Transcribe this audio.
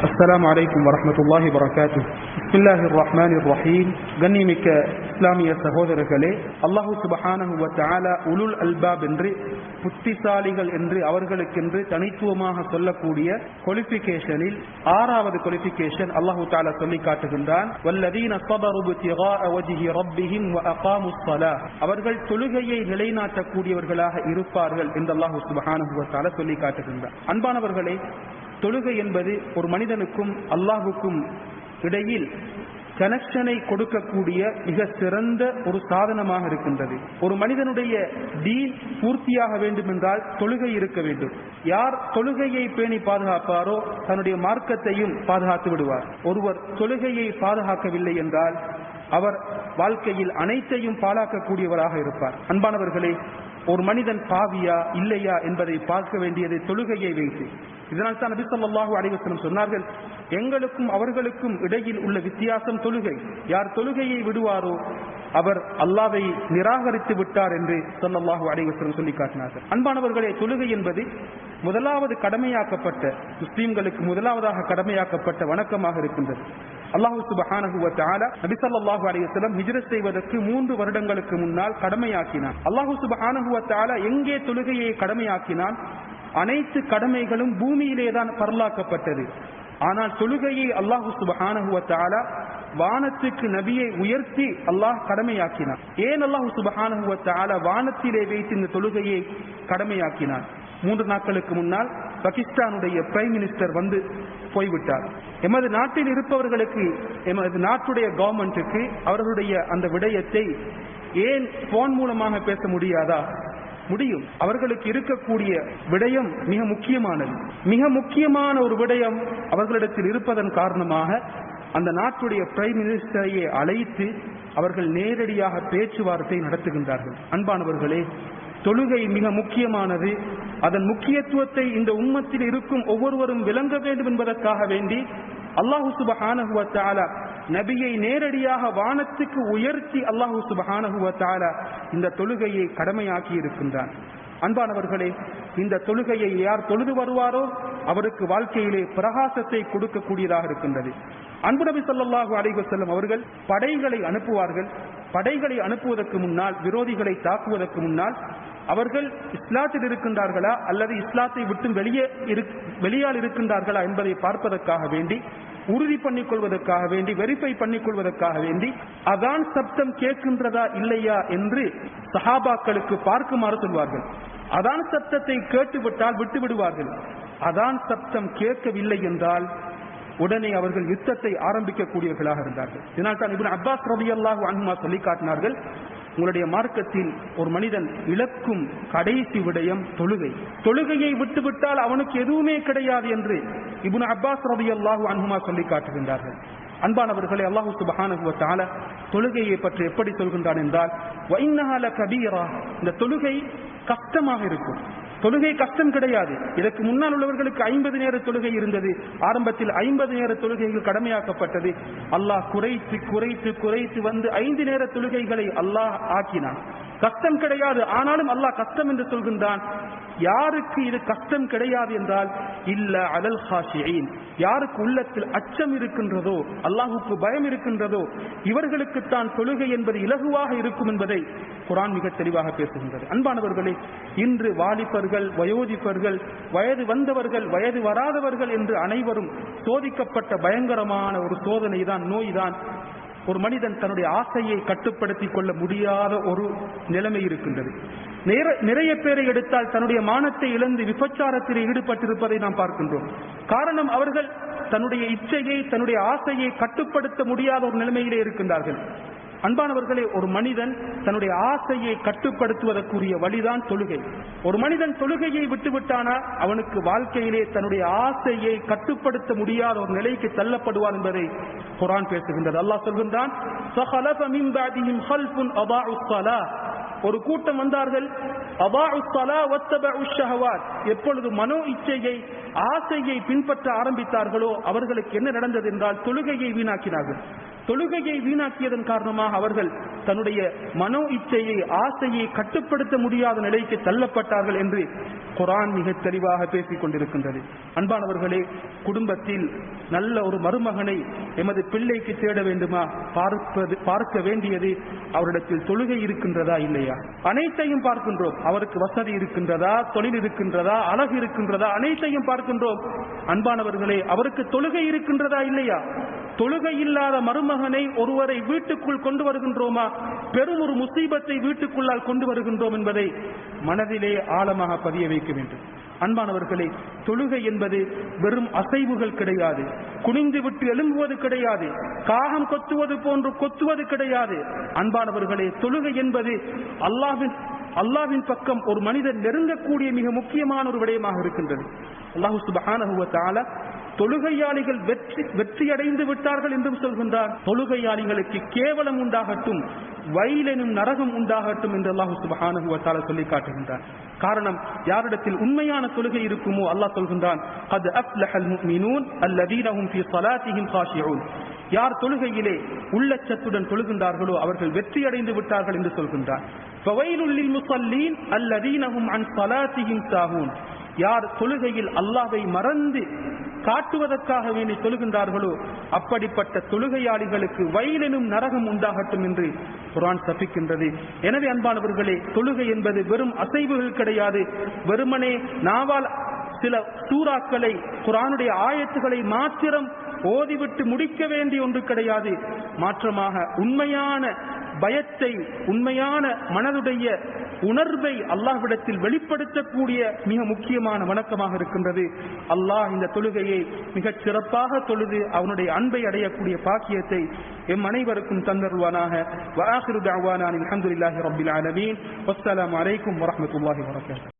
السلام عليكم ورحمة الله وبركاته. بسم الله الرحمن الرحيم. கண்ணியமிக்க இஸ்லாமிய சகோதரர்களே, அல்லாஹு சுப்ஹானஹு வ தஆலா உலுல் அல்பாப் என்று புத்திசாலிகள் என்று அவர்களுக்கென்று தனித்துவமாக சொல்லக்கூடிய குவாலிஃபிகேஷனில் 6வது குவாலிஃபிகேஷன் அல்லாஹு தஆலா சொல்லி காட்டுகின்றான். வல்லதீன ஸபரு பித்திகாஅ வஜ்ஹி ரப்பிஹிம் வ அகாமுஸ் ஸலாஹ், அவர்கள் தொழுகையை நிலைநாட்டக்கூடியவர்களாக இருப்பார்கள் என்று அல்லாஹு சுப்ஹானஹு வ தஆலா சொல்லி காட்டுகின்றான். அன்பானவர்களே, தொழுகை என்பது ஒரு மனிதனுக்கும் அல்லாஹுக்கும் இடையில் கனெக்ஷனை கொடுக்கக்கூடிய மிக சிறந்த ஒரு சாதனமாக இருக்கின்றது. ஒரு மனிதனுடைய தீன் பூர்த்தியாக வேண்டும் என்றால் தொழுகை இருக்க வேண்டும். யார் தொழுகையை பேணி பாதுகாப்பாரோ தன்னுடைய மார்க்கத்தையும் பாதுகாத்து விடுவார். ஒருவர் தொழுகையை பாதுகாக்கவில்லை என்றால் அவர் வாழ்க்கையில் அனைத்தையும் பாழாக்கக்கூடியவராக இருப்பார். அன்பானவர்களே, ஒரு மனிதன் பாவியா இல்லையா என்பதை பார்க்க வேண்டியது தொழுகையை வைத்து. இதனால் தான் நபி ஸல்லல்லாஹு அலைஹி வஸல்லம் சொன்னார்கள், எங்களுக்கும் அவர்களுக்கும் இடையில் உள்ள வித்தியாசம் தொழுகை. யார் தொழுகையை விடுவாரோ அவர் அல்லாஹ்வை நிராகரித்து விட்டார் என்று ஸல்லல்லாஹு அலைஹி வஸல்லம் சொல்லி காட்டினார்கள். அன்பானவர்களே, தொழுகை என்பது முதலாவது கடமையாக்கப்பட்ட முஸ்லிம்களுக்கு முதலாவதாக கடமையாக்கப்பட்ட வணக்கமாக இருக்கின்றது. அல்லாஹ் சுப்ஹானஹு வ தஆலா நபி ஸல்லல்லாஹு அலைஹி வஸல்லம் ஹிஜ்ரத் செய்வதற்கு 3 வருடங்களுக்கு முன்னால் கடமையாக்கினான். அல்லாஹ் சுப்ஹானஹு வ தஆலா எங்கே தொழுகையை கடமையாக்கினான்? அனைத்து கடமைகளும் பூமியிலே தான் பரலாக்கப்பட்டது. ஆனால் தொழுகையை அல்லாஹ் சுப்ஹானஹு வ தஆலா வானத்துக்கு நபியை உயர்த்தி அல்லாஹ் கடமையாக்கினான். ஏன் அல்லாஹ் சுப்ஹானஹு வ தஆலா வானத்திலே வைத்து இந்த தொழுகையை கடமையாக்கினான்? 3 நாட்களுக்கு முன்னால் பாகிஸ்தானுடைய பிரைம் மினிஸ்டர் வந்து போய்விட்டார். எமது நாட்டில் இருப்பவர்களுக்கு, எமது நாட்டுடைய கவர்மெண்ட்டுக்கு அவர்களுடைய அந்த விடயத்தை ஏன் போன் மூலமாக பேச முடியாதா? முடியும். அவர்களுக்கு இருக்கக்கூடிய விடயம் மிக முக்கியமானது. மிக முக்கியமான ஒரு விடயம் அவர்களிடத்தில் இருப்பதன் காரணமாக அந்த நாட்டுடைய பிரைம் மினிஸ்டரையே அழைத்து அவர்கள் நேரடியாக பேச்சுவார்த்தை நடத்துகின்றார்கள். அன்பானவர்களே, தொழுகை மிக முக்கியமானது. அதன் முக்கியத்துவத்தை இந்த உம்மத்தில் இருக்கும் ஒவ்வொருவரும் விளங்க வேண்டும் என்பதற்காக வேண்டி அல்லாஹ் சுப்ஹானஹு வ தஆலா நபியை நேரடியாக வானத்துக்கு உயர்த்தி அல்லாஹ் சுப்ஹானஹு வ தஆலா இந்த தொழுகையை கடமையாக்கி இருக்கின்றான். அன்பானவர்களே, இந்த தொழுகையை யார் தொழுது வருவாரோ அவருக்கு வாழ்க்கையிலே பிரகாசத்தை கொடுக்கக்கூடியதாக இருக்கின்றது. அன்பு நபி ஸல்லல்லாஹு அலைஹி வஸல்லம் அவர்கள் படைகளை அனுப்புவார்கள். படைகளை அனுப்புவதற்கு முன்னால், விரோதிகளை தாக்குவதற்கு முன்னால் அவர்கள் இஸ்லாத்தில் இருக்கின்றார்களா அல்லது இஸ்லாத்தை விட்டு வெளியால் இருக்கின்றார்களா என்பதை பார்ப்பதற்காக வேண்டி, உறுதி பண்ணிக் கொள்வதற்காக வேண்டி, வெரிஃபை பண்ணிக் கொள்வதற்காக வேண்டி அதான் சப்தம் கேட்கின்றதா இல்லையா என்று சஹாபாக்களுக்கு பார்க்குமாறு சொல்வார்கள். அதான் சப்தத்தை கேட்டுவிட்டால் விட்டு விடுவார்கள். அதான் சப்தம் கேட்கவில்லை என்றால் உடனே அவர்கள் யுத்தத்தை ஆரம்பிக்கக்கூடியவர்களாக இருந்தார்கள். இதனால் தான் இப்னு அப்பாஸ் ரலியல்லாஹு அன்ஹுமா சொல்லி காட்டினார்கள், உங்களுடைய மார்க்கத்தில் ஒரு மனிதன் இழக்கும் கடைசி விடயம் தொழுகை. தொழுகையை விட்டுவிட்டால் அவனுக்கு எதுவுமே கிடையாது என்று இப்னு அப்பாஸ் ரலியல்லாஹு அன்ஹுமா சொல்லி காட்டுகின்றார்கள். அன்பானவர்களே, அல்லாஹ் சுப்ஹானஹு வ தஆலா தொழுகையை பற்றி எப்படி சொல்கின்றான் என்றால், வ இன்னஹா லகபீரா, இந்த தொழுகை கஷ்டமாக இருக்கும். தொழுகை கஷ்டம் கிடையாது. இதற்கு முன்னால் உள்ளவர்களுக்கு 50 நேர தொழுகை இருந்தது. ஆரம்பத்தில் 50 நேர தொழுகைகள் கடமையாக்கப்பட்டது. அல்லாஹ் குறைத்து குறைத்து குறைத்து வந்து 5 நேர தொழுகைகளை அல்லாஹ் ஆக்கினான். கஷ்டம் கிடையாது. ஆனாலும் அல்லாஹ் கஷ்டம் என்று சொல்கின்றான். யாருக்கு இது கஷ்டம் கிடையாது என்றால் இல்ல அலல் ஹாஷியின், யாருக்கு உள்ளத்தில் அச்சம் இருக்கின்றதோ, அல்லாஹுக்கு பயம் இருக்கின்றதோ, இவர்களுக்குத்தான் தொழுகை என்பது இலகுவாக இருக்கும் என்பதை குர்ஆன் மிக தெளிவாக பேசுகின்றது. அன்பானவர்களே, இன்று வாலிபர்கள், வயோதிபர்கள், வயது வந்தவர்கள், வயது வராதவர்கள் என்று அனைவரும் சோதிக்கப்பட்ட பயங்கரமான ஒரு சோதனை தான், நோய் தான். ஒரு மனிதன் தன்னுடைய ஆசையை கட்டுப்படுத்திக் கொள்ள முடியாத ஒரு நிலைமை இருக்கின்றது. நிறைய பேரை எடுத்தால் தன்னுடைய மானத்தை இழந்து விபச்சாரத்தில் ஈடுபட்டிருப்பதை நாம் பார்க்கின்றோம். காரணம், அவர்கள் தன்னுடைய இச்சையை, தன்னுடைய ஆசையை கட்டுப்படுத்த முடியாத ஒரு நிலைமையிலே இருக்கின்றார்கள். அன்பானவர்களே, ஒரு மனிதன் தன்னுடைய ஆசையை கட்டுப்படுத்துவதற்குரிய வழிதான் தொழுகை. ஒரு மனிதன் தொழுகையை விட்டுவிட்டானா அவனுக்கு வாழ்க்கையிலே தன்னுடைய ஆசையை கட்டுப்படுத்த முடியாத ஒரு நிலைக்கு தள்ளப்படுவான் என்பதை குர்ஆன் பேசுகின்றது. அல்லாஹ் சொல்கின்றான், ஃபஹலஃப மின் பஅதிஹிம் ஹல்ஃபுன் அதாஉஸ் ஸலாஹ், ஒரு கூட்டம் வந்தார்கள், அதாஉஸ் ஸலாஹ் வத்தபஉஷ் ஷஹவாத், எப்பொழுது மனோ இச்சையை, ஆசையை பின்பற்ற ஆரம்பித்தார்களோ அவர்களுக்கு என்ன நடந்தது என்றால் தொழுகையை வீணாக்கினார்கள். தொழுகையை வீணாக்கியதன் காரணமாக அவர்கள் தன்னுடைய மனோ இச்சையை ஆசையை கட்டுப்படுத்த முடியாத நிலைக்கு தள்ளப்பட்டார்கள் என்று குர்ஆன் மிக தெளிவாக பேசிக் கொண்டிருக்கின்றது. அன்பானவர்களே, குடும்பத்தில் நல்ல ஒரு மருமகனை எமது பிள்ளைக்கு தேட வேண்டுமா? பார்க்க வேண்டியது அவரிடத்தில் தொழுகை இருக்கின்றதா இல்லையா? அனைத்தையும் பார்க்கின்றோம். அவருக்கு வசதி இருக்கின்றதா, தொழில் இருக்கின்றதா, அழகு இருக்கின்றதா, அனைத்தையும் பார்க்கின்றோம். அன்பானவர்களே, அவருக்கு தொழுகை இருக்கின்றதா இல்லையா? தொழுகை இல்லாத மருமகனை ஒருவரை வீட்டுக்குள் கொண்டு வருகின்றோமா? பெரும் ஒரு முசீபத்தை வீட்டுக்குள்ளால் கொண்டு வருகின்றோம் என்பதை மனதிலே ஆழமாக பதிய வைக்க வேண்டும். அன்பானவர்களே, தொழுகை என்பது வெறும் அசைவுகள் கிடையாது, குனிந்து விட்டு எழும்புவது கிடையாது, காகம் கொத்துவது போன்று கொத்துவது கிடையாது. அன்பானவர்களே, தொழுகை என்பது அல்லாஹ்வின் பக்கம் ஒரு மனிதன் நெருங்கக்கூடிய மிக முக்கியமான ஒரு விடயமாக இருக்கின்றது. அல்லாஹ் சுப்ஹானஹு வ தஆலா தொழுகையாளிகள் வெற்றி அடைந்து விட்டார்கள் என்றும் சொல்கின்றார். தொழுகையாளிகளுக்கு கேவலம் உண்டாகட்டும், வயலெனும் நரகம் உண்டாகட்டும் என்று அல்லாஹ் சுப்ஹானஹு வ தஆலா சொல்லி காட்டுகின்றார். காரணம், யாரிடத்தில் உண்மையான தொழுகை இருக்குமோ அல்லாஹ் சொல்கின்றான், قد أفلح المؤمنون الذين هم في صلاتهم خاشعون. யார் தொழுகையிலே உள்ளச்சத்துடன் தொழுகின்றார்களோ அவர்கள் வெற்றி அடைந்து விட்டார்கள் என்று சொல்கின்றார். فويل للمصلين الذين هم عن صلاتهم ساهون. யார் தொழுகையில் அல்லாஹ்வை மறந்து காட்டுவதற்காக வேண்டி தொழுகின்றார்களோ அப்படிப்பட்ட தொழுகையாளிகளுக்கு வயலெனும் நரகம் உண்டாகட்டும் என்று குர்ஆன் சபிக்கின்றது. எனவே அன்பானவர்களே, தொழுகை என்பது வெறும் அசைவுகள் கிடையாது, வெறுமனே நாவால் சில சூறாக்களை, குர்ஆனுடைய ஆயத்துக்களை மாத்திரம் ஓதிவிட்டு முடிக்க வேண்டிய ஒன்று கிடையாது. மாற்றமாக உண்மையான பயத்தை, உண்மையான மனதுடைய உணர்வை அல்லாஹ்விடத்தில் வெளிப்படுத்தக்கூடிய மிக முக்கியமான வணக்கமாக இருக்கின்றது. அல்லாஹ் இந்த தொழுகையை மிகச் சிறப்பாக தொழுது அவனுடைய அன்பை அடையக்கூடிய பாக்கியத்தை எம் அனைவருக்கும் தந்தருவானாக. வஆகிரு தஅவானா அல்ஹம்துலில்லாஹி ரப்பில் ஆலமீன். வஸ்ஸலாமு அலைக்கும் வரஹ்மத்துல்லாஹி வபரகாத்துஹு.